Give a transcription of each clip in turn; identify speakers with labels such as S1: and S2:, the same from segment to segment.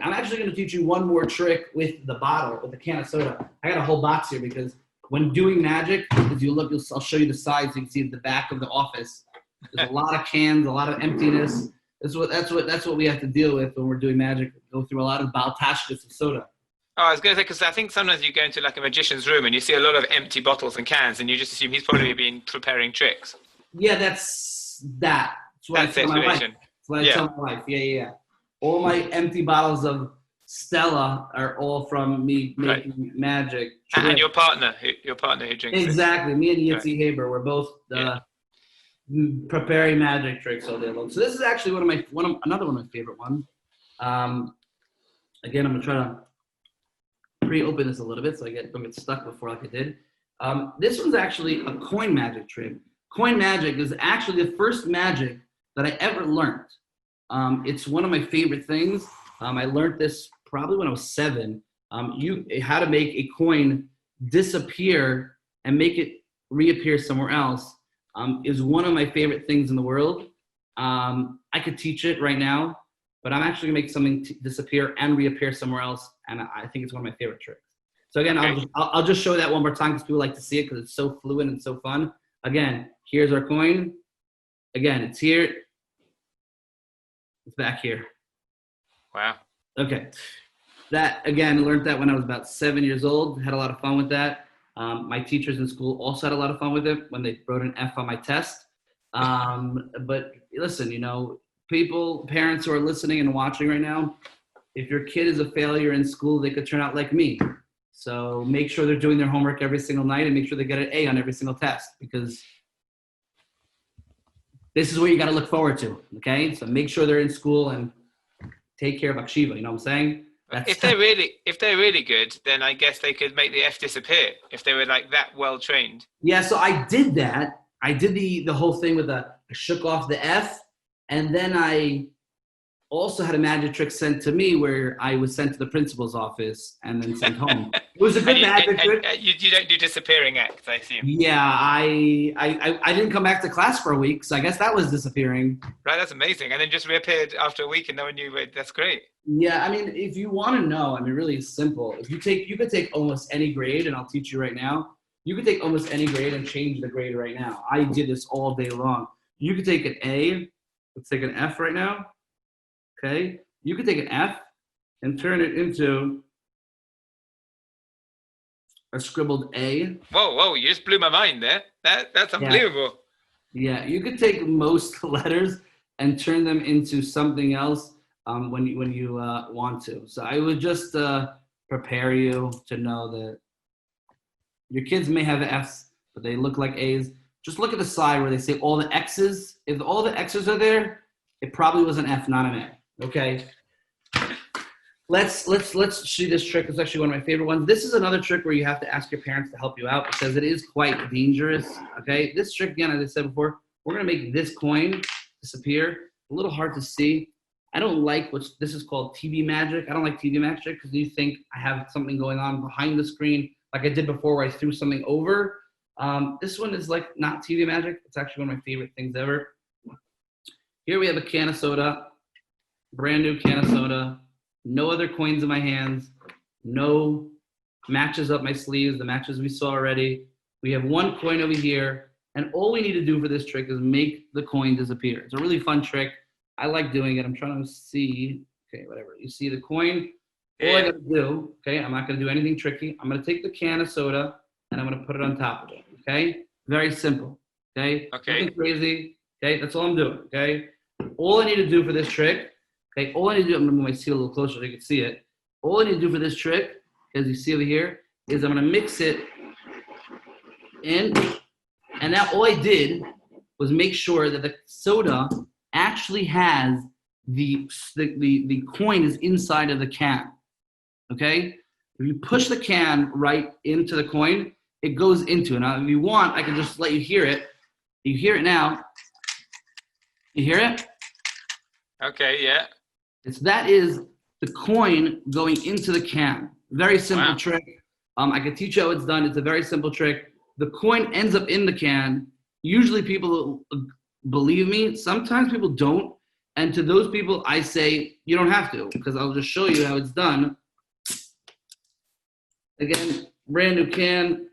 S1: I'm actually going to teach you one more trick with the bottle, with the can of soda. I got a whole box here because when doing magic, if you look, I'll show you the sides so you can see the back of the office. There's a lot of cans, a lot of emptiness. That's what we have to deal with when we're doing magic. Go through a lot of baltashkas of soda.
S2: Oh, I was going to say, because I think sometimes you go into like a magician's room and you see a lot of empty bottles and cans, and you just assume he's probably been preparing tricks.
S1: Yeah, that's that. That's what I tell my wife. That's what I tell my wife. Yeah. All my empty bottles of Stella are all from me making magic.
S2: And your partner who drinks
S1: exactly. Me and Yitzi Haber, we're both preparing magic tricks all day long. So this is actually another one of my favorite ones. Again, I'm gonna try to pre-open this a little bit so I don't get stuck before like I did. This one's actually a coin magic trick. Coin magic is actually the first magic that I ever learned. It's one of my favorite things. I learned this probably when I was 7. How to make a coin disappear and make it reappear somewhere else is one of my favorite things in the world. I could teach it right now, but I'm actually gonna make something disappear and reappear somewhere else, and I think it's one of my favorite tricks. So again, I'll just show that one more time because people like to see it because it's so fluid and so fun. Again, here's our coin. Again, it's here. It's back here.
S2: Wow.
S1: Okay. That, again, I learned that when I was about 7 years old. Had a lot of fun with that. My teachers in school also had a lot of fun with it when they wrote an F on my test. But listen, parents who are listening and watching right now, if your kid is a failure in school, they could turn out like me. So make sure they're doing their homework every single night and make sure they get an A on every single test, because this is what you got to look forward to, okay? So make sure they're in school and take care of Hakshiva, you know what I'm saying?
S2: If they're really good, then I guess they could make the F disappear if they were like that well trained.
S1: Yeah, so I did that. I did the whole thing with I shook off the F, and then I also had a magic trick sent to me where I was sent to the principal's office and then sent home. It was a good magic trick.
S2: You don't do disappearing acts, I assume.
S1: Yeah, I didn't come back to class for a week, so I guess that was disappearing.
S2: Right, that's amazing. And then just reappeared after a week and no one knew. That's great.
S1: Yeah, I mean, if you want to know, really it's simple. You could take almost any grade, and I'll teach you right now. You could take almost any grade and change the grade right now. I did this all day long. You could take an A. Let's take an F right now. Okay, you could take an F and turn it into a scribbled A.
S2: Whoa, you just blew my mind there. That's unbelievable.
S1: Yeah, you could take most letters and turn them into something else when you want to. So I would just prepare you to know that your kids may have Fs, but they look like As. Just look at the side where they say all the X's. If all the X's are there, it probably was an F, not an A. Okay, let's see this trick. It's actually one of my favorite ones. This is another trick where you have to ask your parents to help you out because it is quite dangerous. Okay, this trick, again, as I said before, we're gonna make this coin disappear. A little hard to see. I don't like this is called TV magic. I don't like TV magic because you think I have something going on behind the screen, like I did before where I threw something over. This one is like not TV magic. It's actually one of my favorite things ever. Here we have a can of soda. Brand new can of soda, no other coins in my hands, no matches up my sleeves, the matches we saw already. We have one coin over here, and all we need to do for this trick is make the coin disappear. It's a really fun trick. I like doing it. I'm trying to see, okay, whatever. You see the coin? All I gotta do, okay, I'm not gonna do anything tricky. I'm gonna take the can of soda, and I'm gonna put it on top of it, okay? Very simple, okay? Nothing crazy, okay? That's all I'm doing, okay? All I need to do for this trick, okay, all I need to do, I'm going to move my seat a little closer so you can see it. All I need to do for this trick, as you see over here, is I'm going to mix it in. And now all I did was make sure that the soda actually has the coin is inside of the can. Okay? If you push the can right into the coin, it goes into it. Now, if you want, I can just let you hear it. You hear it now. You hear it?
S2: Okay, yeah.
S1: That is the coin going into the can. Very simple trick. I can teach you how it's done. It's a very simple trick. The coin ends up in the can. Usually people believe me. Sometimes people don't. And to those people, I say, you don't have to, because I'll just show you how it's done. Again, brand new can.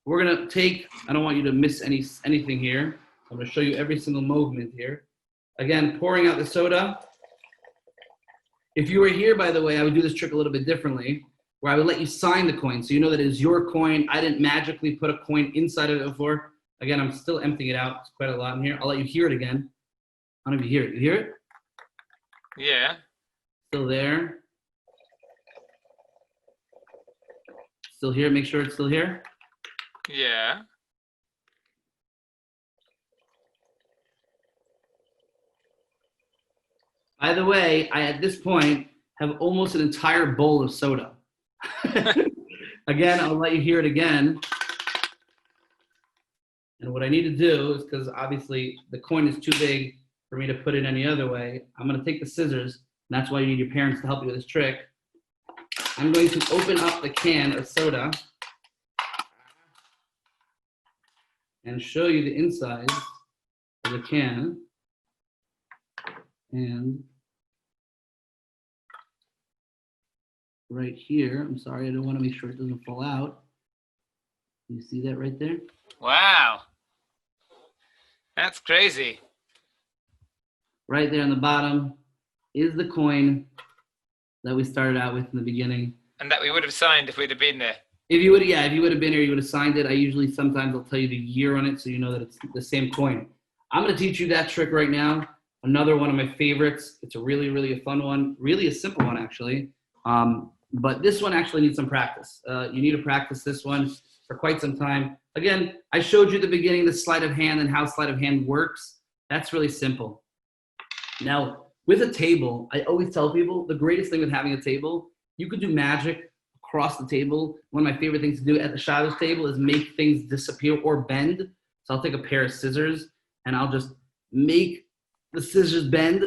S1: We're going to take, I don't want you to miss anything here. I'm going to show you every single movement here. Again, pouring out the soda. If you were here, by the way, I would do this trick a little bit differently, where I would let you sign the coin, so you know that it is your coin. I didn't magically put a coin inside of it before. Again, I'm still emptying it out. It's quite a lot in here. I'll let you hear it again. I don't know if you hear it. You hear it?
S2: Yeah.
S1: Still there. Still here. Make sure it's still here.
S2: Yeah.
S1: By the way, I, at this point, have almost an entire bowl of soda. Again, I'll let you hear it again. And what I need to do is, because obviously the coin is too big for me to put it any other way, I'm going to take the scissors, and that's why you need your parents to help you with this trick. I'm going to open up the can of soda and show you the inside of the can. And right here, I'm sorry, I don't want to make sure it doesn't fall out. You see that right there?
S2: Wow. That's crazy.
S1: Right there on the bottom is the coin that we started out with in the beginning.
S2: And that we would have signed if we'd have been there.
S1: If you would, yeah, if you would have been here, you would have signed it. I usually sometimes I'll tell you the year on it so you know that it's the same coin. I'm going to teach you that trick right now. Another one of my favorites. It's a really, really a fun one. Really a simple one, actually. But this one actually needs some practice. You need to practice this one for quite some time. Again, I showed you at the beginning the sleight of hand and how sleight of hand works. That's really simple. Now, with a table, I always tell people the greatest thing with having a table, you could do magic across the table. One of my favorite things to do at the Shabbos table is make things disappear or bend. So I'll take a pair of scissors and I'll just make the scissors bend.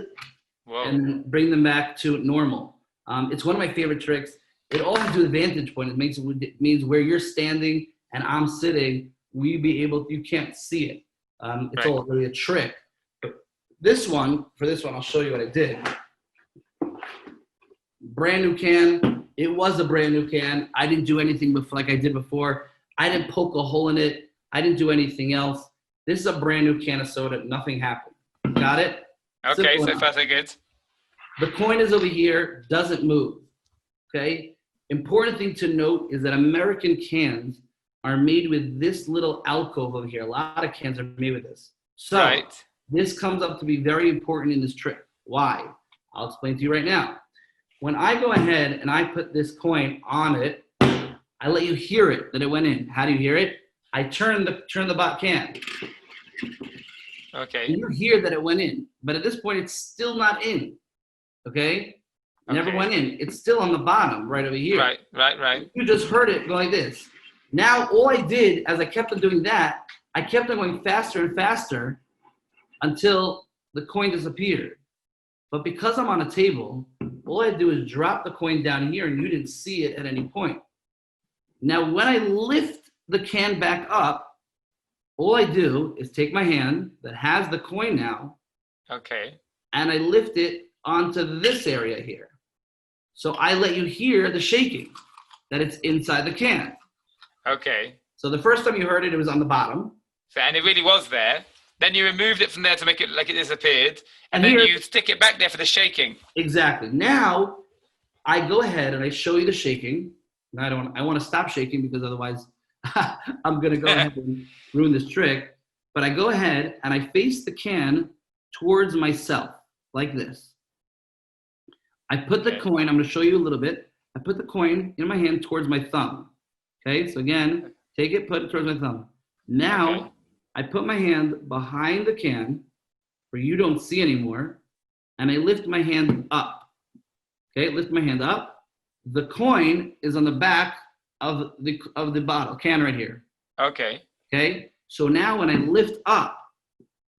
S1: Whoa. And bring them back to normal. It's one of my favorite tricks. It all has to do with vantage point. It means where you're standing and I'm sitting, you can't see it. It's all really a trick. But for this one, I'll show you what I did. Brand new can. It was a brand new can. I didn't do anything like I did before. I didn't poke a hole in it. I didn't do anything else. This is a brand new can of soda. Nothing happened. Got it?
S2: Okay, so far so good.
S1: The coin is over here, doesn't move. Okay? Important thing to note is that American cans are made with this little alcove over here. A lot of cans are made with this. So this comes up to be very important in this trick. Why? I'll explain to you right now. When I go ahead and I put this coin on it, I let you hear it, that it went in. How do you hear it? I turn the can.
S2: Okay.
S1: And you hear that it went in. But at this point, it's still not in. Okay? Never went in. It's still on the bottom right over here.
S2: Right.
S1: You just heard it go like this. Now, all I did, as I kept on doing that, I kept on going faster and faster until the coin disappeared. But because I'm on a table, all I do is drop the coin down here and you didn't see it at any point. Now, when I lift the can back up, all I do is take my hand that has the coin now.
S2: Okay.
S1: And I lift it onto this area here. So I let you hear the shaking, that it's inside the can.
S2: Okay.
S1: So the first time you heard it, it was on the bottom.
S2: And it really was there. Then you removed it from there to make it like it disappeared. And then you stick it back there for the shaking.
S1: Exactly. Now, I go ahead and I show you the shaking. I want to stop shaking because otherwise I'm going to go ahead and ruin this trick. But I go ahead and I face the can towards myself like this. I put the coin, I'm going to show you a little bit. I put the coin in my hand towards my thumb. Okay, so again, take it, put it towards my thumb. Now, I put my hand behind the can where you don't see anymore, and I lift my hand up. Okay, lift my hand up. The coin is on the back of the bottle, can right here.
S2: Okay.
S1: Okay, so now when I lift up,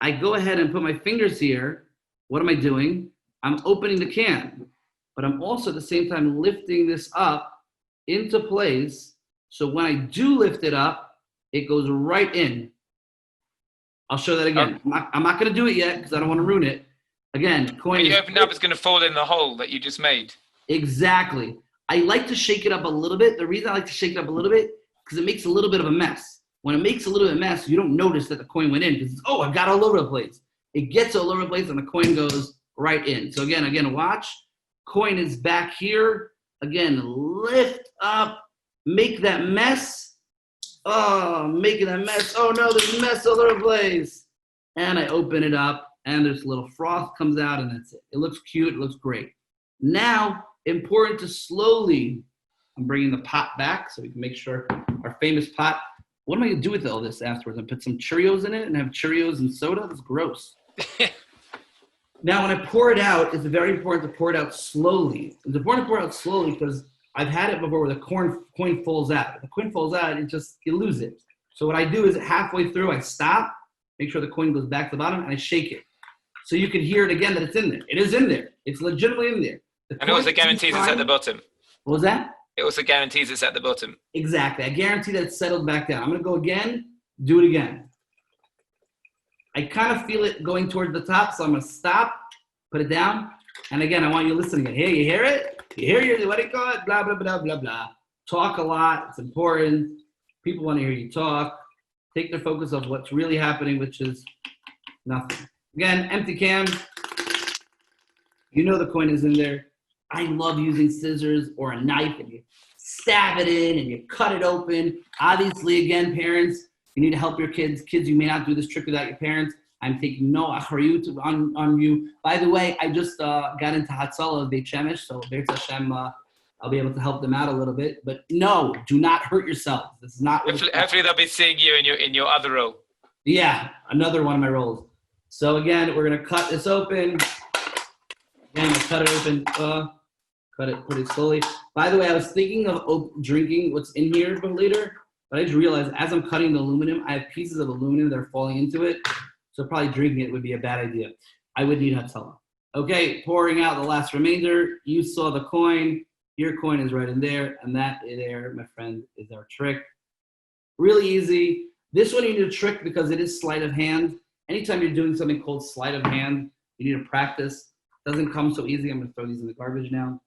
S1: I go ahead and put my fingers here. What am I doing? I'm opening the can, but I'm also at the same time lifting this up into place. So when I do lift it up, it goes right in. I'll show that again. I'm not going to do it yet because I don't want to ruin it. Again, coin
S2: When
S1: is
S2: you open it up, it's going to fall in the hole that you just made.
S1: exactly. I like to shake it up a little bit. The reason I like to shake it up a little bit because it makes a little bit of a mess. When it makes a little bit of a mess, you don't notice that the coin went in because oh, I got all over the place. It gets all over the place and the coin goes right in. So again, watch. Coin is back here. Again, lift up, make that mess. Oh, making that mess. Oh no, there's a mess all over the place. And I open it up and there's a little froth comes out and that's it. It looks cute, it looks great. Now, important to slowly, I'm bringing the pot back so we can make sure our famous pot. What am I gonna do with all this afterwards? I put some Cheerios in it and have Cheerios and soda? That's gross. Now, when I pour it out, it's very important to pour it out slowly. It's important to pour it out slowly because I've had it before where the coin falls out. If the coin falls out, you lose it. So what I do is halfway through, I stop, make sure the coin goes back to the bottom, and I shake it. So you can hear it again that it's in there. It is in there. It's legitimately in there.
S2: And it also guarantees it's at the bottom.
S1: What was that?
S2: It also guarantees it's at the bottom.
S1: Exactly. I guarantee that it's settled back down. I'm going to go again, do it again. I kind of feel it going towards the top, so I'm going to stop, put it down, and again, I want you listening. Hey, you hear it? You hear your, what do you call it? Blah, blah, blah, blah, blah. Talk a lot. It's important. People want to hear you talk. Take the focus of what's really happening, which is nothing. Again, empty can. You know the coin is in there. I love using scissors or a knife, and you stab it in, and you cut it open. Obviously, again, parents, you need to help your kids. Kids, you may not do this trick without your parents. I'm taking no achrayut on you. By the way, I just got into Hatzalah of Beit Shemesh, so Beit Hashem, I'll be able to help them out a little bit. But no, do not hurt yourselves. This is not.
S2: Hopefully they'll be seeing you in your other role.
S1: Yeah, another one of my roles. So again, we're gonna cut this open. Again, I cut it open. Cut it pretty slowly. By the way, I was thinking of drinking what's in here for later, but I just realized as I'm cutting the aluminum, I have pieces of aluminum that are falling into it. So probably drinking it would be a bad idea. I would need Hatzalah. Okay, pouring out the last remainder. You saw the coin. Your coin is right in there. And that there, my friend, is our trick. Really easy. This one you need a trick because it is sleight of hand. Anytime you're doing something called sleight of hand, you need to practice. It doesn't come so easy. I'm going to throw these in the garbage now.